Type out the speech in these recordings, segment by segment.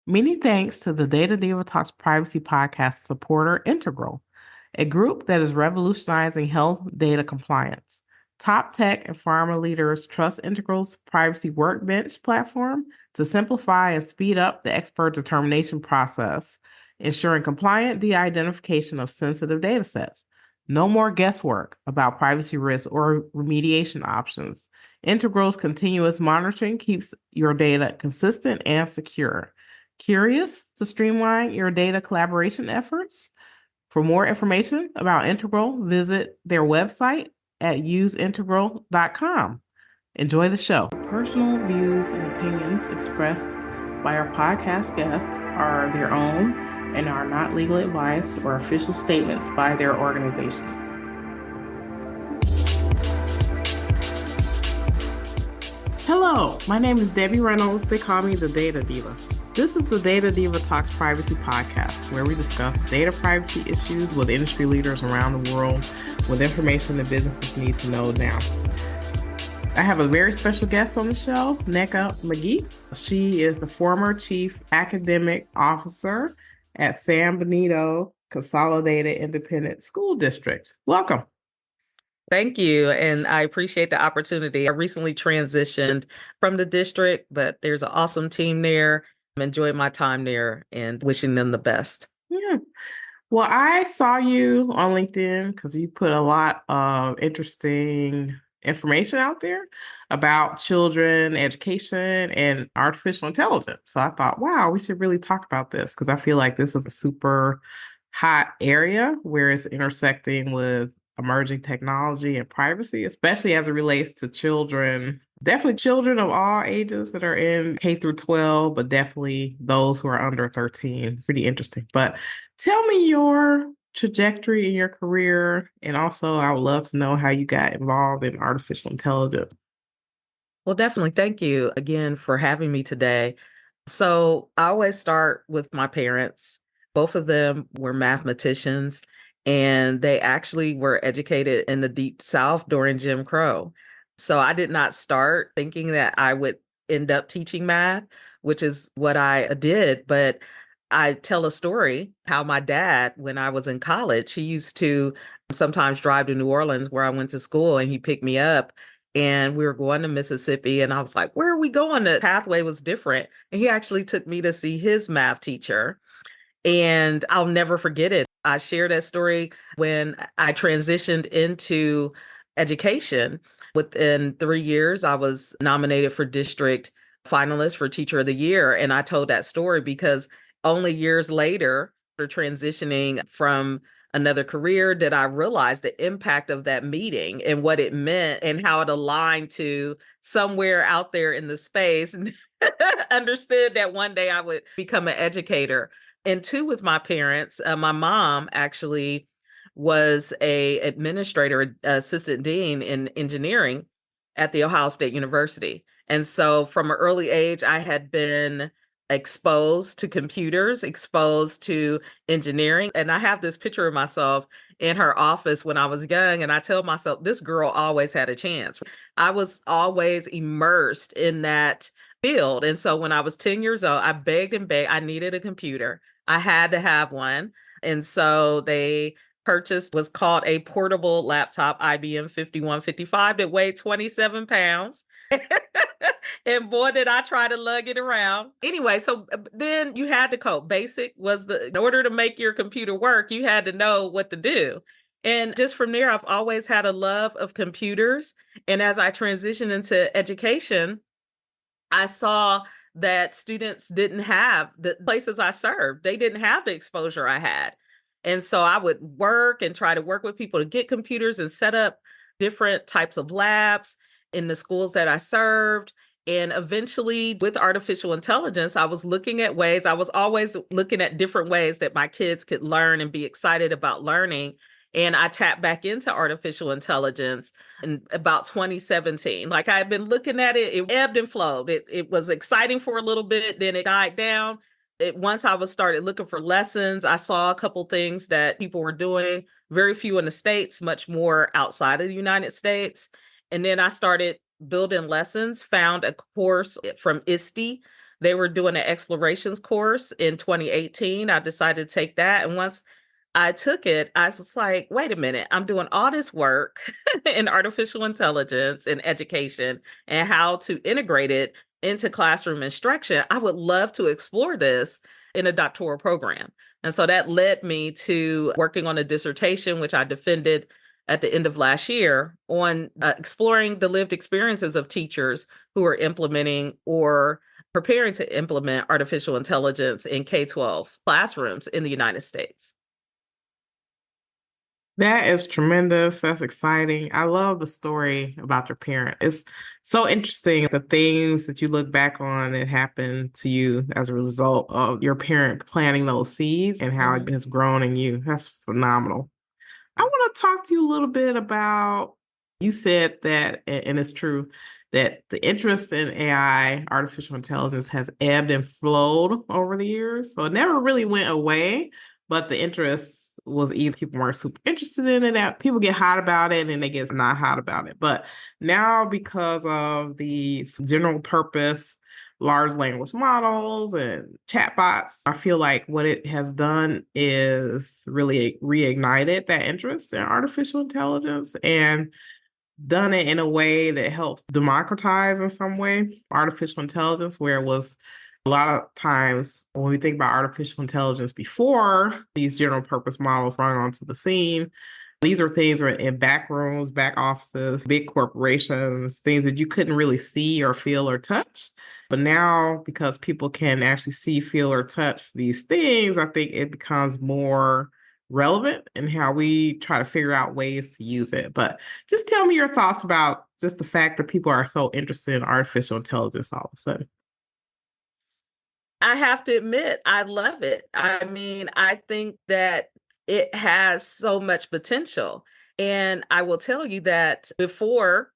Many thanks to the Data Diva Talks Privacy Podcast supporter Integral, a group that is revolutionizing health data compliance. Top tech and pharma leaders trust Integral's Privacy Workbench platform to simplify and speed up the expert determination process, ensuring compliant de-identification of sensitive datasets. No more guesswork about privacy risks or remediation options. Integral's continuous monitoring keeps your data consistent and secure. Curious to streamline your data collaboration efforts? For more information about Integral, visit their website at useintegral.com. Enjoy the show. Personal views and opinions expressed by our podcast guests are their own and are not legal advice or official statements by their organizations. Hello, my name is Debbie Reynolds. They call me the Data Diva. This is the Data Diva Talks Privacy Podcast, where we discuss data privacy issues with industry leaders around the world with information that businesses need to know now. I have a very special guest on the show, Nneka McGee. She is the former Chief Academic Officer at San Benito Consolidated Independent School District. Welcome. Thank you. And I appreciate the opportunity. I recently transitioned from the district, but there's an awesome team there. I'm enjoying my time there and wishing them the best. Yeah. Well, I saw you on LinkedIn because you put a lot of interesting information out there about children, education, and artificial intelligence. So I thought, wow, we should really talk about this because I feel like this is a super hot area where it's intersecting with emerging technology and privacy, especially as it relates to children, definitely children of all ages that are in K through 12, but definitely those who are under 13. It's pretty interesting. But tell me your trajectory in your career. And also, I would love to know how you got involved in artificial intelligence. Well, definitely. Thank you again for having me today. So I always start with my parents. Both of them were mathematicians, and they actually were educated in the Deep South during Jim Crow. So I did not start thinking that I would end up teaching math, which is what I did. But I tell a story how my dad, when I was in college, he used to sometimes drive to New Orleans where I went to school, and he picked me up. And we were going to Mississippi, and I was like, where are we going? The pathway was different. And he actually took me to see his math teacher. And I'll never forget it. I shared that story when I transitioned into education. Within 3 years, I was nominated for district finalist for Teacher of the Year. And I told that story because only years later, after transitioning from another career, did I realize the impact of that meeting and what it meant and how it aligned to somewhere out there in the space, and understood that one day I would become an educator. And two, with my parents, my mom actually was a administrator, assistant dean in engineering at the Ohio State University. And so from an early age, I had been exposed to computers, exposed to engineering. And I have this picture of myself in her office when I was young. And I tell myself, this girl always had a chance. I was always immersed in that field. And so when I was 10 years old, I begged and begged. I needed a computer. I had to have one. And so they purchased was called a portable laptop, IBM 5155, that weighed 27 pounds. And boy, did I try to lug it around. Anyway, so then you had to code. Basic was in order to make your computer work, you had to know what to do. And just from there, I've always had a love of computers. And as I transitioned into education, I saw that students didn't have the places I served. They didn't have the exposure I had. And so I would work and try to work with people to get computers and set up different types of labs in the schools that I served. And eventually, with artificial intelligence, I was looking at ways, I was always looking at different ways that my kids could learn and be excited about learning. And I tapped back into artificial intelligence in about 2017. Like I had been looking at it, it ebbed and flowed. It was exciting for a little bit, then it died down. Once I was started looking for lessons, I saw a couple things that people were doing, very few in the States, much more outside of the United States. And then I started building lessons, found a course from CISD They were doing an explorations course in 2018. I decided to take that. And once I took it, I was like, wait a minute, I'm doing all this work in artificial intelligence and education and how to integrate it into classroom instruction. I would love to explore this in a doctoral program. And so that led me to working on a dissertation, which I defended at the end of last year on exploring the lived experiences of teachers who are implementing or preparing to implement artificial intelligence in K-12 classrooms in the United States. That is tremendous. That's exciting. I love the story about your parent. It's so interesting the things that you look back on that happened to you as a result of your parent planting those seeds and how it has grown in you. That's phenomenal. I want to talk to you a little bit about, you said that, and it's true, that the interest in AI, artificial intelligence, has ebbed and flowed over the years. So it never really went away, but the interest was either people weren't super interested in it, that people get hot about it and then they get not hot about it. But now, because of the general purpose large language models and chatbots, I feel like what it has done is really reignited that interest in artificial intelligence and done it in a way that helps democratize in some way artificial intelligence, where it was a lot of times when we think about artificial intelligence before these general purpose models run onto the scene, these are things that are in back rooms, back offices, big corporations, things that you couldn't really see or feel or touch. But now, because people can actually see, feel, or touch these things, I think it becomes more relevant in how we try to figure out ways to use it. But just tell me your thoughts about just the fact that people are so interested in artificial intelligence all of a sudden. I have to admit, I love it. I mean, I think that it has so much potential. And I will tell you that before,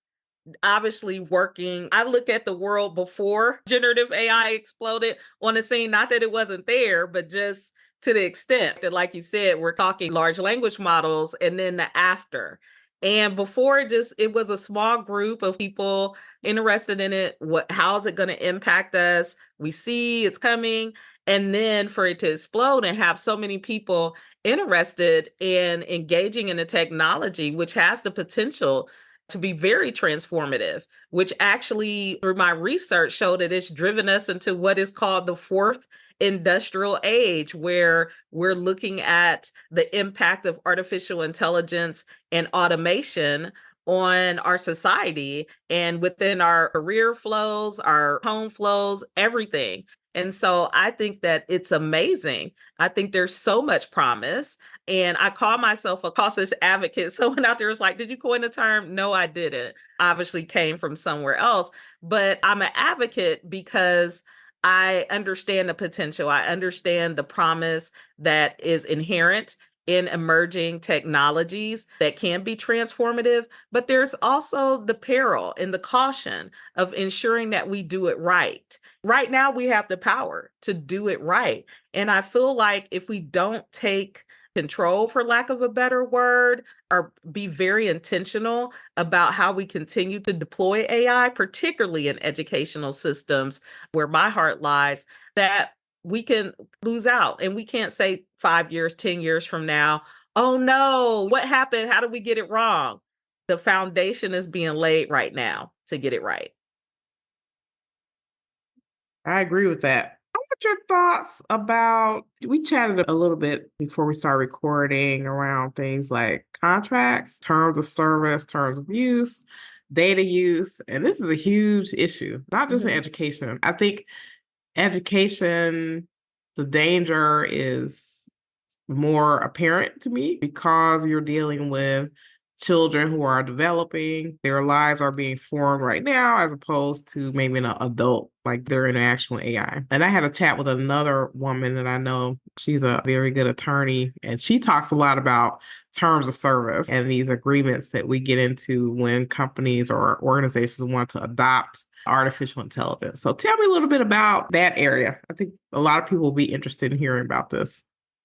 obviously working, I look at the world before generative AI exploded on the scene, not that it wasn't there, but just to the extent that, like you said, we're talking large language models and then the after. And before it was a small group of people interested in it. How is it going to impact us? We see it's coming. And then for it to explode and have so many people interested in engaging in the technology, which has the potential to be very transformative, which actually, through my research, showed that it's driven us into what is called the fourth industrial age, where we're looking at the impact of artificial intelligence and automation on our society and within our career flows, our home flows, everything. And so I think that it's amazing. I think there's so much promise. And I call myself a cautious advocate. Someone out there was like, did you coin the term? No, I didn't. Obviously came from somewhere else. But I'm an advocate because I understand the potential. I understand the promise that is inherent in emerging technologies that can be transformative, but there's also the peril and the caution of ensuring that we do it right. Right now, we have the power to do it right. And I feel like if we don't take control, for lack of a better word, or be very intentional about how we continue to deploy AI, particularly in educational systems where my heart lies, that we can lose out and we can't say 5 years, 10 years from now, oh no, what happened? How did we get it wrong? The foundation is being laid right now to get it right. I agree with that. I want your thoughts about, we chatted a little bit before we start recording around things like contracts, terms of service, terms of use, data use. And this is a huge issue, not just in education. I think education, the danger is more apparent to me because you're dealing with children who are developing, their lives are being formed right now, as opposed to maybe an adult, like their interaction with AI. And I had a chat with another woman that I know. She's a very good attorney, and she talks a lot about terms of service and these agreements that we get into when companies or organizations want to adopt artificial intelligence. So tell me a little bit about that area. I think a lot of people will be interested in hearing about this.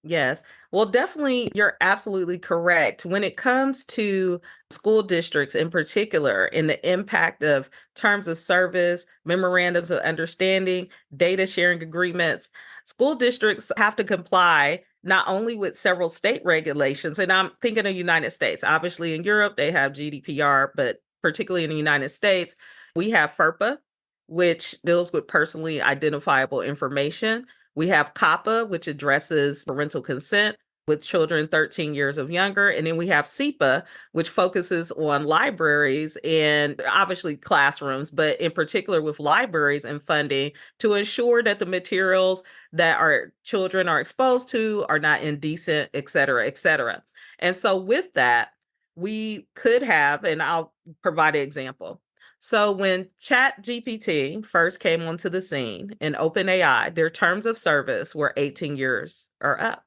Yes. Well, definitely, you're absolutely correct. When it comes to school districts in particular, and the impact of terms of service, memorandums of understanding, data sharing agreements, school districts have to comply not only with several state regulations, and I'm thinking of the United States. Obviously, in Europe, they have GDPR, but particularly in the United States, we have FERPA, which deals with personally identifiable information. We have COPPA, which addresses parental consent with children 13 years of younger. And then we have SEPA, which focuses on libraries and obviously classrooms, but in particular with libraries and funding to ensure that the materials that our children are exposed to are not indecent, et cetera, et cetera. And so with that, we could have, and I'll provide an example. So when ChatGPT first came onto the scene in OpenAI, their terms of service were 18 years or up.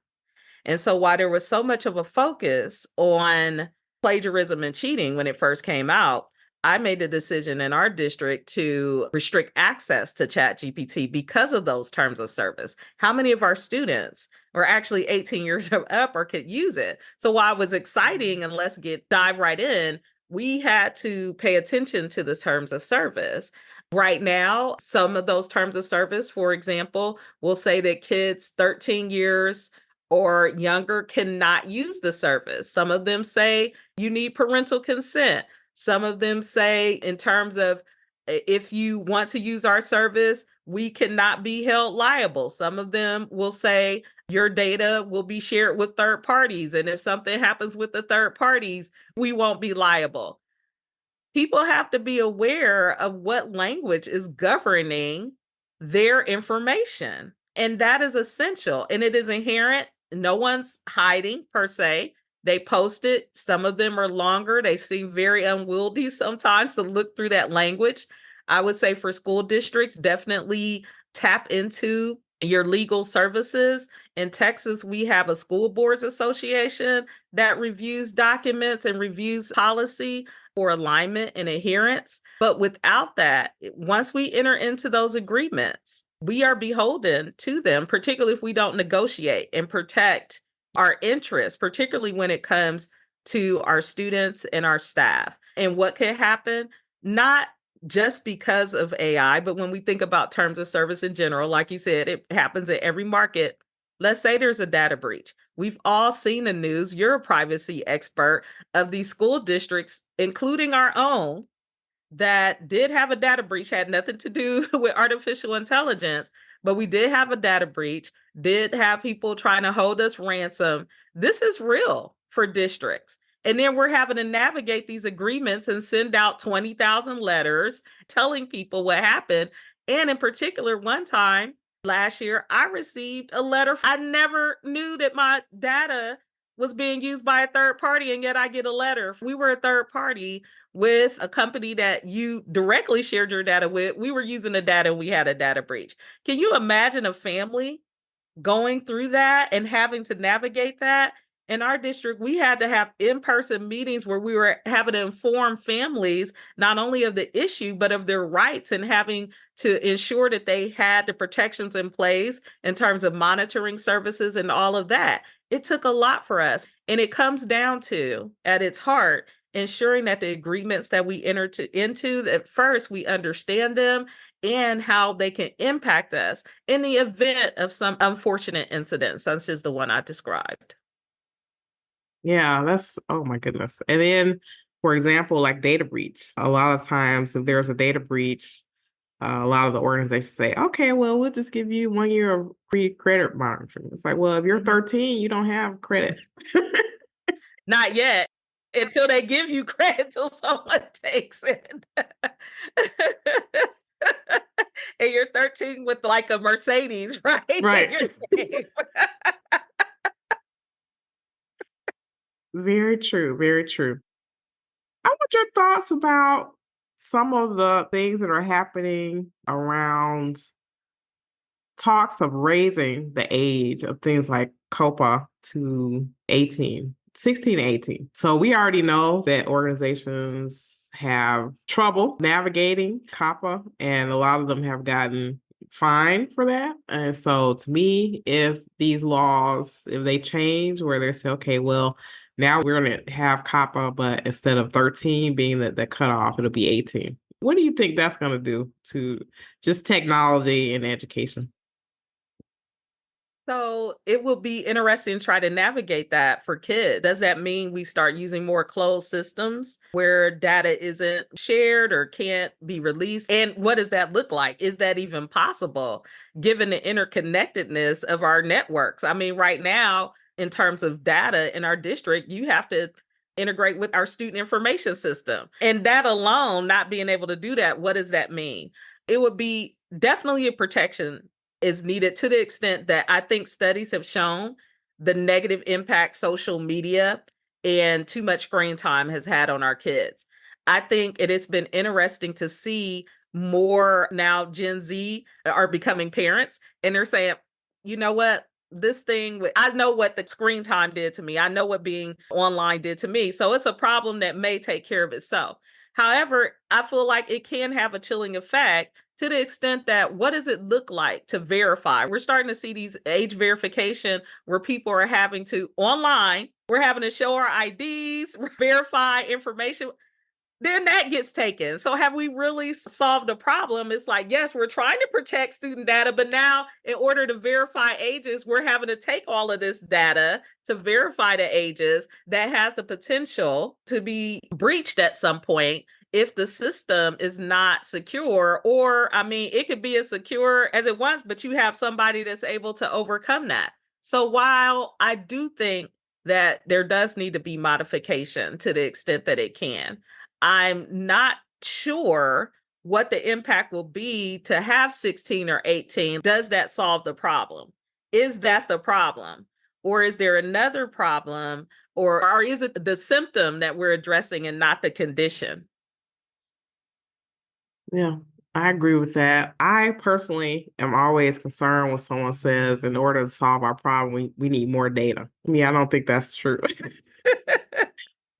And so while there was so much of a focus on plagiarism and cheating when it first came out, I made the decision in our district to restrict access to ChatGPT because of those terms of service. How many of our students were actually 18 years or up or could use it? So while it was exciting, and let's dive right in, we had to pay attention to the terms of service. Right now, some of those terms of service, for example, will say that kids 13 years or younger cannot use the service. Some of them say you need parental consent. Some of them say, in terms of if you want to use our service, we cannot be held liable. Some of them will say your data will be shared with third parties. And if something happens with the third parties, we won't be liable. People have to be aware of what language is governing their information. And that is essential. And it is inherent. No one's hiding per se. They post it. Some of them are longer. They seem very unwieldy sometimes to look through that language. I would say for school districts, definitely tap into your legal services. In Texas, we have a school boards association that reviews documents and reviews policy for alignment and adherence. But without that, once we enter into those agreements, we are beholden to them, particularly if we don't negotiate and protect our interests, particularly when it comes to our students and our staff. And what can happen, not just because of AI, but when we think about terms of service in general, like you said, it happens at every market. Let's say there's a data breach. We've all seen the news. You're a privacy expert of these school districts, including our own, that did have a data breach, had nothing to do with artificial intelligence, but we did have a data breach, did have people trying to hold us ransom. This is real for districts. And then we're having to navigate these agreements and send out 20,000 letters telling people what happened. And in particular, one time last year, I received a letter. I never knew that my data was being used by a third party, and yet I get a letter. We were a third party with a company that you directly shared your data with. We were using the data and we had a data breach. Can you imagine a family going through that and having to navigate that? In our district, we had to have in-person meetings where we were having to inform families not only of the issue, but of their rights, and having to ensure that they had the protections in place in terms of monitoring services and all of that. It took a lot for us. And it comes down to, at its heart, ensuring that the agreements that we enter into, that first we understand them and how they can impact us in the event of some unfortunate incident, such as the one I described. Yeah, that's, oh my goodness. And then, for example, like data breach, a lot of times if there's a data breach, a lot of the organizations say, okay, well, we'll just give you 1 year of free credit monitoring. It's like, well, if you're 13, you don't have credit. Not yet, until they give you credit, till someone takes it. And you're 13 with like a Mercedes, right? Right. Very true. Very true. I want your thoughts about some of the things that are happening around talks of raising the age of things like COPA to 18, 16 to 18. So we already know that organizations have trouble navigating COPA, and a lot of them have gotten fine for that. And so to me, if these laws, if they change where they say, okay, well, now we're going to have COPPA, but instead of 13 being the cutoff, it'll be 18. What do you think that's going to do to just technology and education? So it will be interesting to try to navigate that for kids. Does that mean we start using more closed systems where data isn't shared or can't be released? And what does that look like? Is that even possible given the interconnectedness of our networks? I mean, right now, in terms of data in our district, you have to integrate with our student information system. And that alone, not being able to do that, what does that mean? It would be definitely a protection is needed to the extent that I think studies have shown the negative impact social media and too much screen time has had on our kids. I think it has been interesting to see more now Gen Z are becoming parents and they're saying, you know what? This thing, I know what the screen time did to me. I know what being online did to me. So it's a problem that may take care of itself. However, I feel like it can have a chilling effect to the extent that what does it look like to verify? We're starting to see these age verification where people are having to online, we're having to show our IDs, verify information, then that gets taken. So have we really solved the problem? It's like, yes, we're trying to protect student data, but now in order to verify ages, we're having to take all of this data to verify the ages that has the potential to be breached at some point if the system is not secure. Or, I mean, it could be as secure as it wants, but you have somebody that's able to overcome that. So while I do think that there does need to be modification to the extent that it can, I'm not sure what the impact will be to have 16 or 18. Does that solve the problem? Is that the problem? Or is there another problem? Or is it the symptom that we're addressing and not the condition? Yeah, I agree with that. I personally am always concerned when someone says, in order to solve our problem, we need more data. Yeah, I don't think that's true.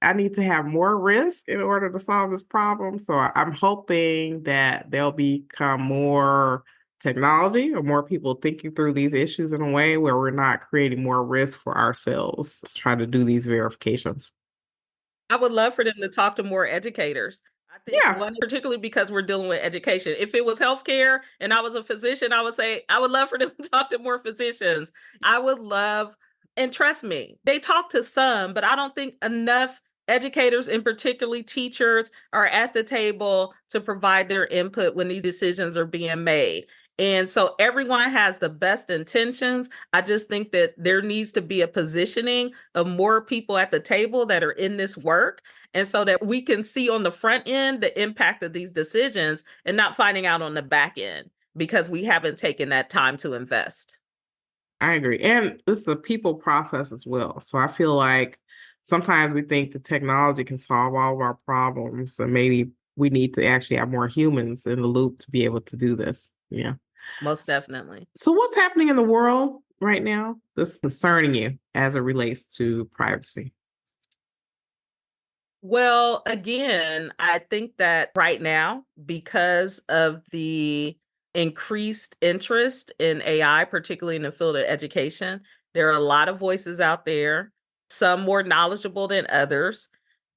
I need to have more risk in order to solve this problem. So I'm hoping that there'll become more technology or more people thinking through these issues in a way where we're not creating more risk for ourselves to try to do these verifications. I would love for them to talk to more educators. I think Yeah, one, particularly because we're dealing with education. If it was healthcare and I was a physician, I would say, I would love for them to talk to more physicians. I would love, and trust me, they talk to some, but I don't think enough educators and particularly teachers are at the table to provide their input when these decisions are being made. And so everyone has the best intentions. I just think that there needs to be a positioning of more people at the table that are in this work. And so that we can see on the front end the impact of these decisions and not finding out on the back end because we haven't taken that time to invest. I agree. And this is a people process as well. So I feel like sometimes we think the technology can solve all of our problems, and maybe we need to actually have more humans in the loop to be able to do this. Yeah. Most definitely. So what's happening in the world right now that's concerning you as it relates to privacy? Well, again, I think that right now, because of the increased interest in AI, particularly in the field of education, there are a lot of voices out there, some more knowledgeable than others.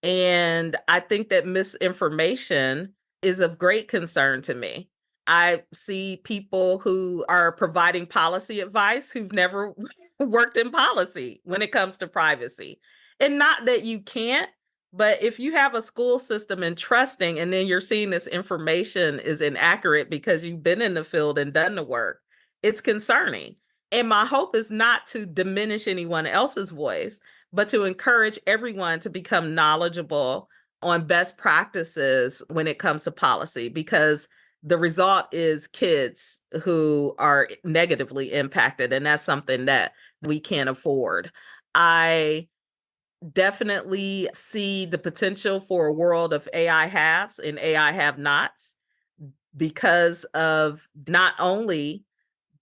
And I think that misinformation is of great concern to me. I see people who are providing policy advice who've never worked in policy when it comes to privacy. And not that you can't, but if you have a school system and trusting, and then you're seeing this information is inaccurate because you've been in the field and done the work, it's concerning. And my hope is not to diminish anyone else's voice, but to encourage everyone to become knowledgeable on best practices when it comes to policy, because the result is kids who are negatively impacted. And that's something that we can't afford. I definitely see the potential for a world of AI haves and AI have nots because of not only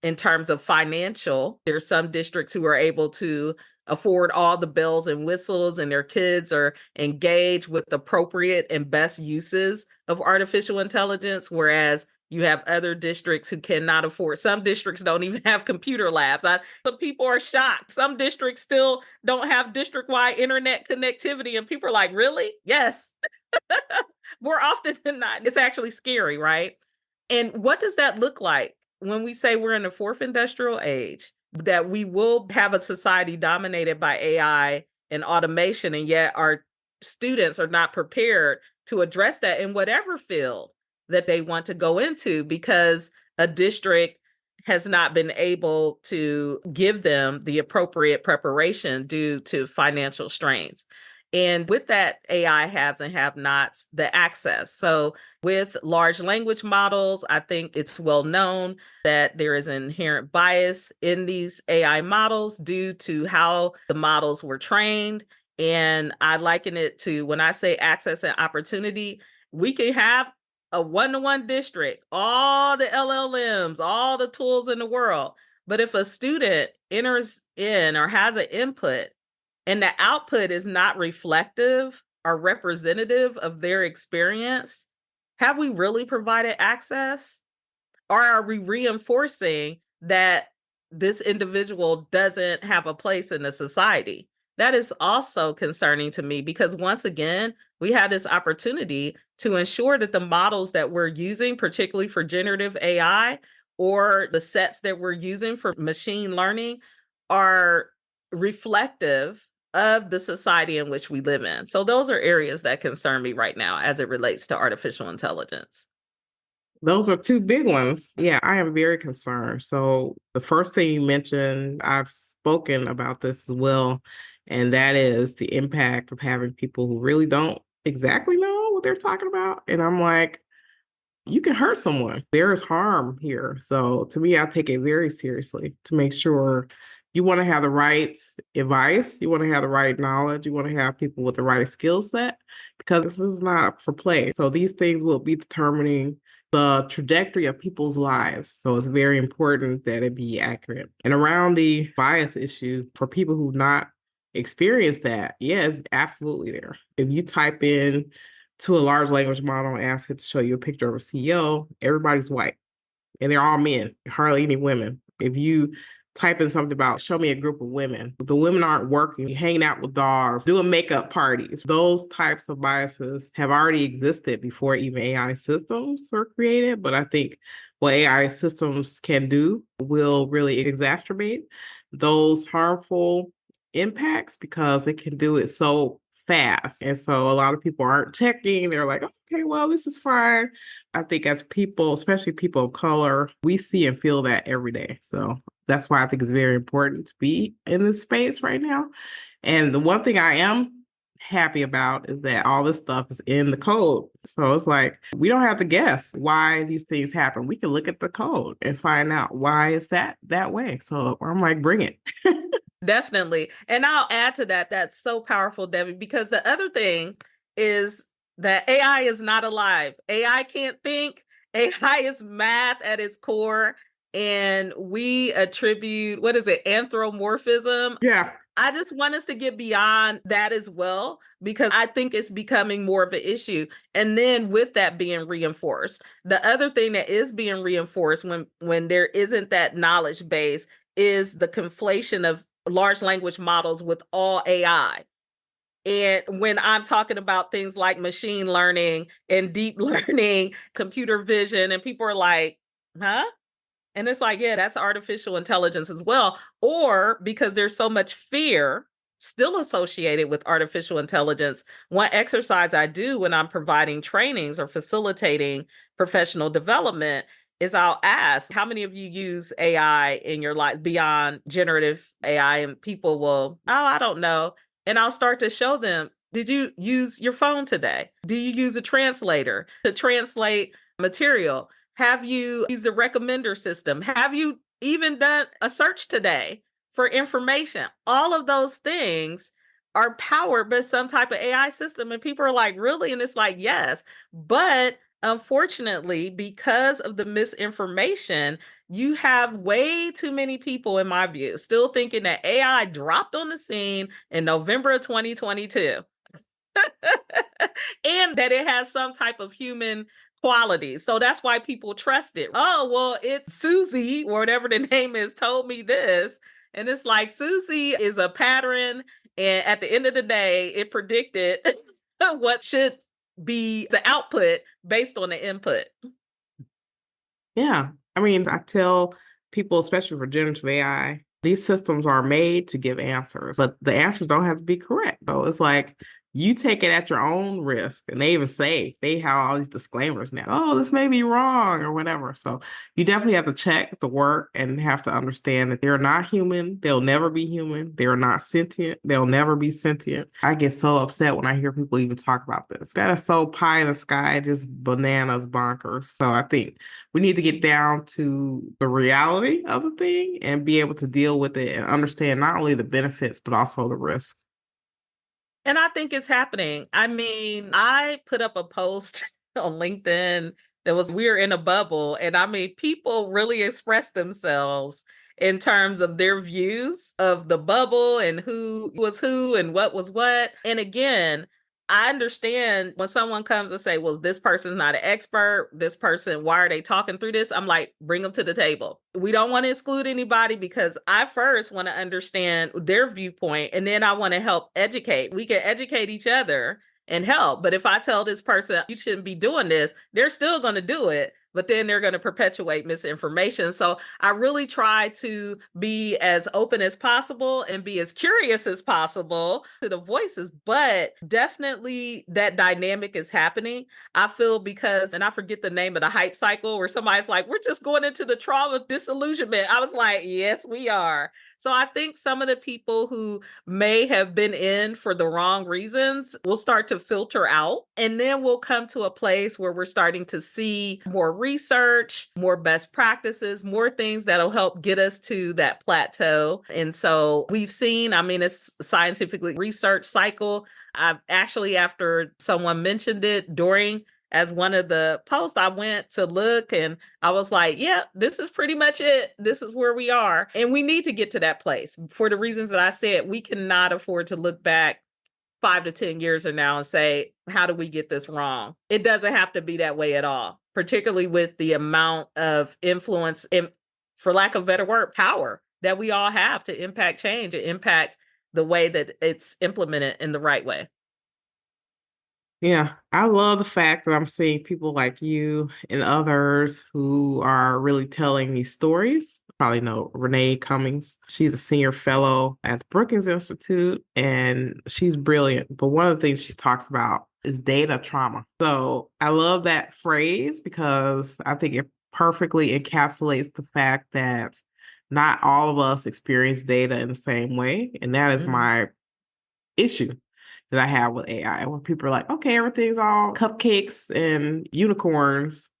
in terms of financial, there's some districts who are able to afford all the bells and whistles and their kids are engaged with appropriate and best uses of artificial intelligence, whereas You have other districts who cannot afford. Some districts don't even have computer labs. Some people are shocked. Some districts still don't have district-wide internet connectivity. And people are like, really? Yes. More often than not. It's actually scary, right? And what does that look like when we say we're in the fourth industrial age, that we will have a society dominated by AI and automation, and yet our students are not prepared to address that in whatever field that they want to go into because a district has not been able to give them the appropriate preparation due to financial strains. And with that, AI haves and have nots the access. So with large language models, I think it's well known that there is an inherent bias in these AI models due to how the models were trained. And I liken it to when I say access and opportunity, we can have a one-to-one district, all the LLMs, all the tools in the world. But if a student enters in or has an input and the output is not reflective or representative of their experience, have we really provided access? Or are we reinforcing that this individual doesn't have a place in the society? That is also concerning to me because once again, we have this opportunity to ensure that the models that we're using, particularly for generative AI, or the sets that we're using for machine learning, are reflective of the society in which we live in. So those are areas that concern me right now as it relates to artificial intelligence. Those are two big ones. Yeah, I am very concerned. So, the first thing you mentioned, I've spoken about this as well, and that is the impact of having people who really don't exactly know what they're talking about. And I'm like, you can hurt someone. There is harm here. So to me, I take it very seriously to make sure you want to have the right advice, you want to have the right knowledge, you want to have people with the right skill set because this is not for play. So these things will be determining the trajectory of people's lives. So it's very important that it be accurate. And around the bias issue for people who not experience that, yeah, it's absolutely there. If you type in to a large language model and ask it to show you a picture of a CEO, everybody's white and they're all men, hardly any women. If you type in something about show me a group of women, the women aren't working, hanging out with dogs, doing makeup parties. Those types of biases have already existed before even AI systems were created. But I think what AI systems can do will really exacerbate those harmful impacts because it can do it so fast. And so a lot of people aren't checking. They're like, okay, well, this is fine. I think as people, especially people of color, we see and feel that every day. So that's why I think it's very important to be in this space right now. And the one thing I am happy about is that all this stuff is in the code. So it's like we don't have to guess why these things happen. We can look at the code and find out why is that way. So I'm like, bring it. Definitely. And I'll add to that. That's so powerful, Debbie, because the other thing is that AI is not alive. AI can't think. AI is math at its core. And we attribute, what is it, anthropomorphism? Yeah. I just want us to get beyond that as well, because I think it's becoming more of an issue. And then with that being reinforced, the other thing that is being reinforced when there isn't that knowledge base is the conflation of large language models with all AI. And when I'm talking about things like machine learning and deep learning, computer vision, and people are like, huh? And it's like, yeah, that's artificial intelligence as well. Or because there's so much fear still associated with artificial intelligence, one exercise I do when I'm providing trainings or facilitating professional development is I'll ask, how many of you use AI in your life beyond generative AI? And people will, oh, I don't know. And I'll start to show them, did you use your phone today? Do you use a translator to translate material? Have you used the recommender system? Have you even done a search today for information? All of those things are powered by some type of AI system. And people are like, really? And it's like, yes. But unfortunately, because of the misinformation, you have way too many people, in my view, still thinking that AI dropped on the scene in November of 2022 and that it has some type of human qualities. So that's why people trust it. Oh, well, it's Susie, or whatever the name is, told me this. And it's like Susie is a pattern. And at the end of the day, it predicted what should be the output based on the input. Yeah. I mean, I tell people, especially for generative AI, these systems are made to give answers, but the answers don't have to be correct. So it's like you take it at your own risk. And they even say they have all these disclaimers now. Oh, this may be wrong or whatever. So you definitely have to check the work and have to understand that they're not human. They'll never be human. They're not sentient. They'll never be sentient. I get so upset when I hear people even talk about this. That is so pie in the sky, just bananas bonkers. So I think we need to get down to the reality of the thing and be able to deal with it and understand not only the benefits, but also the risks. And I think it's happening. I mean, I put up a post on LinkedIn that was we're in a bubble. And I mean, people really express themselves in terms of their views of the bubble and who was who and what was what. And again, I understand when someone comes and say, well, this person's not an expert. This person, why are they talking through this? I'm like, bring them to the table. We don't want to exclude anybody because I first want to understand their viewpoint and then I want to help educate. We can educate each other and help. But if I tell this person you shouldn't be doing this, they're still going to do it. But then they're going to perpetuate misinformation. So I really try to be as open as possible and be as curious as possible to the voices. But definitely that dynamic is happening. I feel because, and I forget the name of the hype cycle where somebody's like, we're just going into the trauma disillusionment. I was like, yes, we are. So I think some of the people who may have been in for the wrong reasons will start to filter out. And then we'll come to a place where we're starting to see more research, more best practices, more things that'll help get us to that plateau. And so we've seen, I mean, it's a scientifically research cycle. I've actually, after someone mentioned it during as one of the posts, I went to look and I was like, yeah, this is pretty much it. This is where we are. And we need to get to that place for the reasons that I said. We cannot afford to look back 5 to 10 years from now and say, how do we get this wrong? It doesn't have to be that way at all, particularly with the amount of influence and, for lack of a better word, power that we all have to impact change and impact the way that it's implemented in the right way. Yeah, I love the fact that I'm seeing people like you and others who are really telling these stories. Probably know Renee Cummings. She's a senior fellow at the Brookings Institute and she's brilliant. But one of the things she talks about is data trauma. So I love that phrase because I think it perfectly encapsulates the fact that not all of us experience data in the same way. And that is Mhm. my issue that I have with AI, where people are like, okay, everything's all cupcakes and unicorns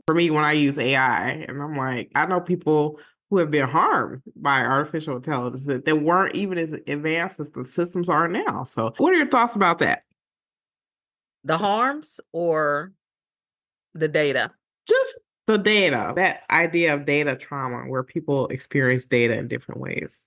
for me when I use AI. And I'm like, I know people who have been harmed by artificial intelligence that weren't even as advanced as the systems are now. So, what are your thoughts about that? The harms or the data? Just the data, that idea of data trauma, where people experience data in different ways.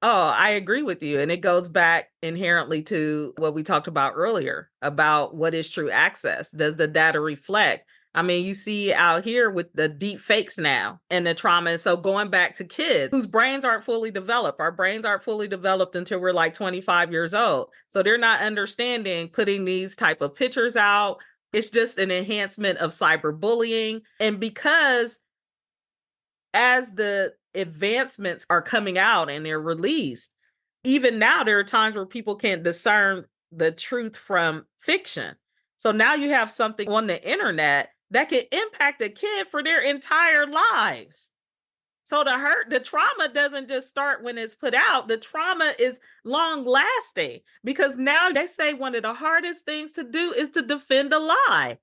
Oh, I agree with you. And it goes back inherently to what we talked about earlier about what is true access. Does the data reflect? I mean, you see out here with the deep fakes now and the trauma. And so going back to kids whose brains aren't fully developed, our brains aren't fully developed until we're like 25 years old. So they're not understanding putting these type of pictures out. It's just an enhancement of cyberbullying. And because as the advancements are coming out and they're released, even now there are times where people can't discern the truth from fiction. So now you have something on the internet that can impact a kid for their entire lives. So the trauma doesn't just start when it's put out. The trauma is long lasting because now they say one of the hardest things to do is to defend a lie.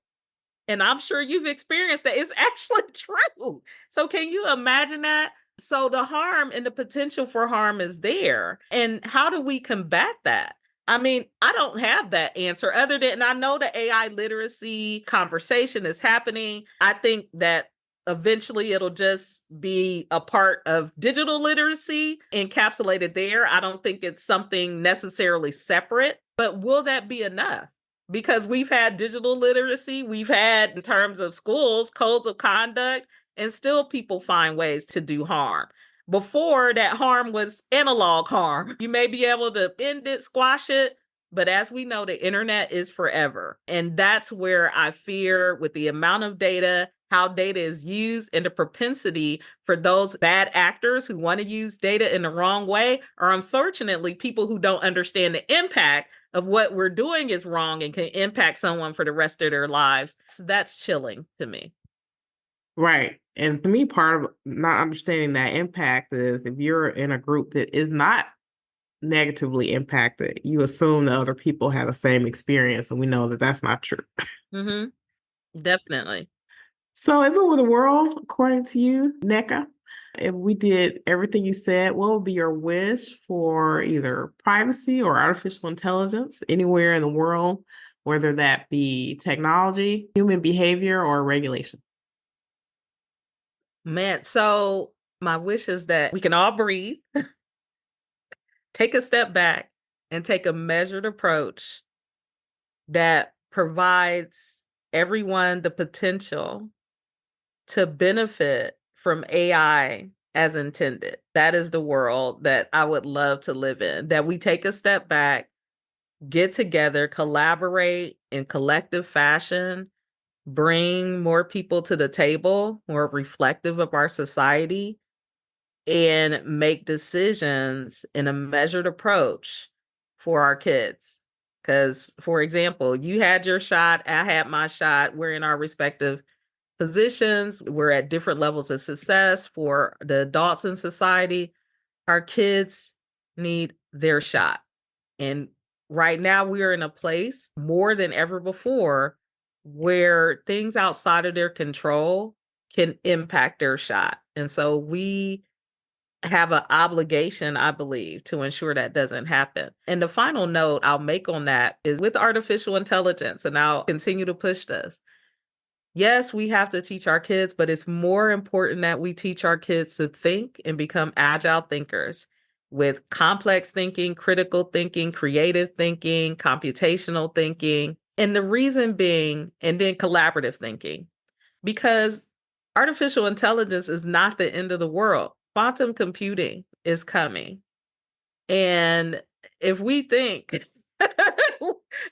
And I'm sure you've experienced that. It's actually true. So can you imagine that? So the harm and the potential for harm is there. And how do we combat that? I mean, I don't have that answer other than I know the AI literacy conversation is happening. I think that eventually it'll just be a part of digital literacy encapsulated there. I don't think it's something necessarily separate, but will that be enough? because we've had digital literacy, we've had, in terms of schools, codes of conduct, and still people find ways to do harm. Before, that harm was analog harm. You may be able to end it, squash it, but as we know, the internet is forever. And that's where I fear, with the amount of data, how data is used, and the propensity for those bad actors who want to use data in the wrong way, are unfortunately people who don't understand the impact of what we're doing is wrong and can impact someone for the rest of their lives. So that's chilling to me. Right. And to me, part of not understanding that impact is if you're in a group that is not negatively impacted, you assume that other people have the same experience. And we know that that's not true. Definitely. So if it were the world, according to you, Nneka, if we did everything you said, what would be your wish for either privacy or artificial intelligence anywhere in the world, whether that be technology, human behavior, or regulation? Man, so my wish is that we can all breathe, take a step back, and take a measured approach that provides everyone the potential to benefit from AI as intended. That is the world that I would love to live in, that we take a step back, get together, collaborate in collective fashion, bring more people to the table, more reflective of our society, and make decisions in a measured approach for our kids. Because, for example, you had your shot, I had my shot, we're in our respective positions, we're at different levels of success. For the adults in society, our kids need their shot. And right now, we are in a place more than ever before where things outside of their control can impact their shot. And so we have an obligation, I believe, to ensure that doesn't happen. And the final note I'll make on that is with artificial intelligence, and I'll continue to push this. Yes, we have to teach our kids, but it's more important that we teach our kids to think and become agile thinkers with complex thinking, critical thinking, creative thinking, computational thinking. And the reason being, and then collaborative thinking, because artificial intelligence is not the end of the world. Quantum computing is coming. And if we think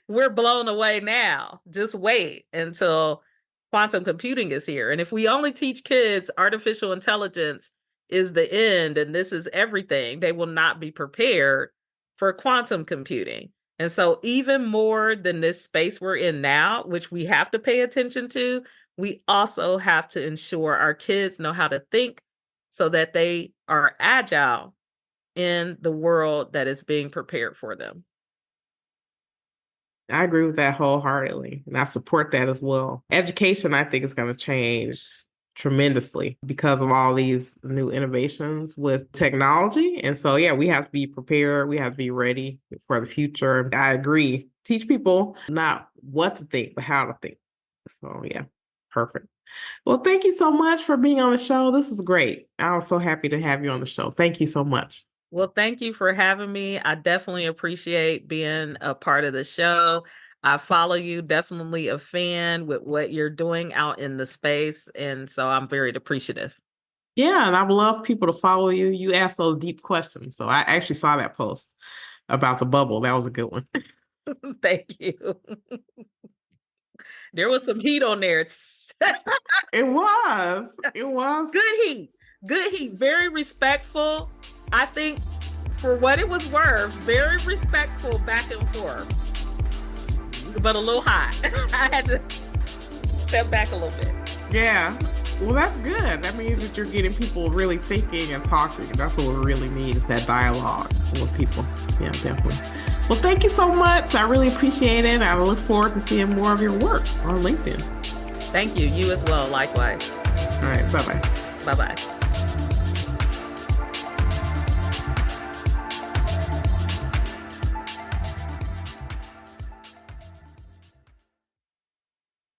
we're blown away now, just wait until quantum computing is here. And if we only teach kids artificial intelligence is the end and this is everything, they will not be prepared for quantum computing. And so even more than this space we're in now, which we have to pay attention to, we also have to ensure our kids know how to think so that they are agile in the world that is being prepared for them. I agree with that wholeheartedly, and I support that as well. Education, I think, is going to change tremendously because of all these new innovations with technology. And so, yeah, we have to be prepared. We have to be ready for the future. I agree. Teach people not what to think, but how to think. So, yeah, perfect. Well, thank you so much for being on the show. This is great. I was so happy to have you on the show. Thank you so much. Well, thank you for having me. I definitely appreciate being a part of the show. I follow you, definitely a fan with what you're doing out in the space. And so I'm very appreciative. Yeah, and I would love people to follow you. You ask those deep questions. So I actually saw that post about the bubble. That was a good one. Thank you. There was some heat on there. It was. It was. Good heat. Good heat. Very respectful. I think for what it was worth, very respectful back and forth, but a little hot. I had to step back a little bit. Yeah. Well, that's good. That means that you're getting people really thinking and talking. That's what we really need is that dialogue with people. Yeah, definitely. Well, thank you so much. I really appreciate it. I look forward to seeing more of your work on LinkedIn. Thank you. You as well. Likewise. All right. Bye-bye. Bye-bye.